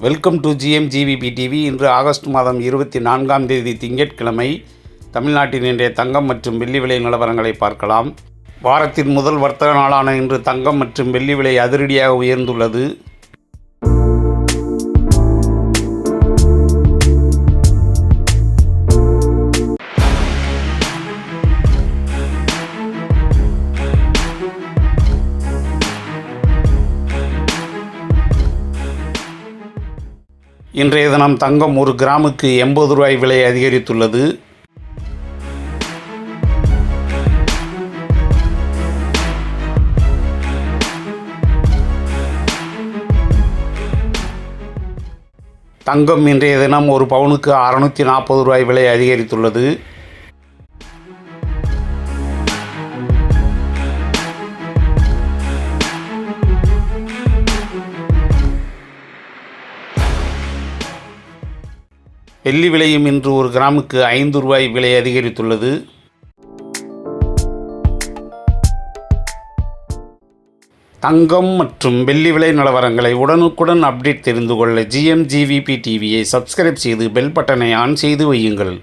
Welcome to GMGVP TV. இன்று August மாதம் 24ஆம் தேதி திங்கட்கிழமை. தமிழ்நாட்டின் இன்றைய தங்கம் மற்றும் வெள்ளி விலை நிலவரங்களை பார்க்கலாம். வாரத்தின் முதல் வர்த்தக நாளான இன்று தங்கம் மற்றும் வெள்ளி விலை அதிரடியாக உயர்ந்துள்ளது. இன்றைய தினம் தங்கம் ஒரு கிராமுக்கு 80 ரூபாய் விலை அதிகரித்துள்ளது. தங்கம் இன்றைய தினம் ஒரு பவுனுக்கு 640 ரூபாய் விலை அதிகரித்துள்ளது. வெள்ளி விலையும் இன்று ஒரு கிராமுக்கு 5 ரூபாய் விலை அதிகரித்துள்ளது. தங்கம் மற்றும் வெள்ளி விலை நிலவரங்களை உடனுக்குடன் அப்டேட் தெரிந்து கொள்ள GMGVP டிவியை சப்ஸ்கிரைப் செய்து பெல் பட்டனை ஆன் செய்து வையுங்கள்.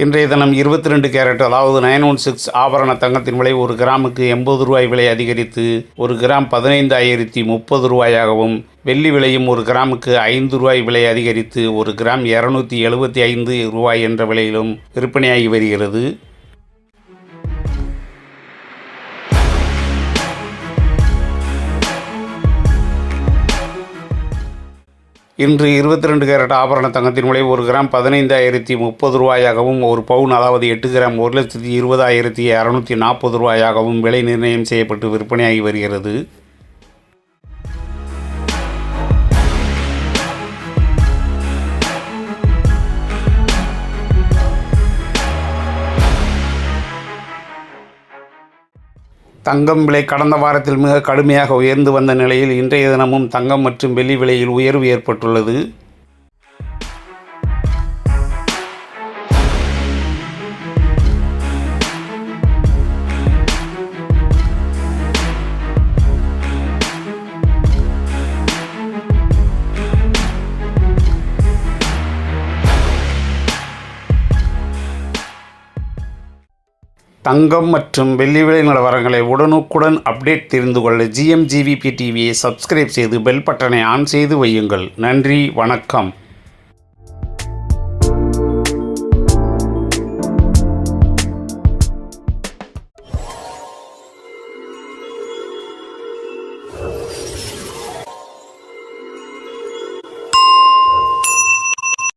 இன்றைய தினம் 22 கேரட் அதாவது 916 ஆபரண தங்கத்தின் விலை ஒரு கிராமுக்கு 80 ரூபாய் விலை அதிகரித்து ஒரு கிராம் 15,030 ரூபாயாகவும், வெள்ளி விலையும் ஒரு கிராமுக்கு 5 ரூபாய் விலை அதிகரித்து ஒரு கிராம் 275 ரூபாய் என்ற விலையிலும் விற்பனையாகி வருகிறது. இன்று 22 கேரட் ஆபரண தங்கத்தின் விலை ஒரு கிராம் 15,030 ரூபாயாகவும், ஒரு பவுன் அதாவது 8 கிராம் 1,20,240 ரூபாயாகவும் விலை நிர்ணயம் செய்யப்பட்டு விற்பனையாகி வருகிறது. தங்கம் விலை கடந்த வாரத்தில் மிக கடுமையாக உயர்ந்து வந்த நிலையில் இன்றைய தினமும் தங்கம் மற்றும் வெள்ளி விலையில் உயர்வு ஏற்பட்டுள்ளது. தங்கம் மற்றும் வெள்ளி விலை நிலவரங்களை உடனுக்குடன் அப்டேட் தெரிந்து கொள்ள GMGVP டிவியை சப்ஸ்கிரைப் செய்து பெல் பட்டனை ஆன் செய்து வையுங்கள். நன்றி, வணக்கம்.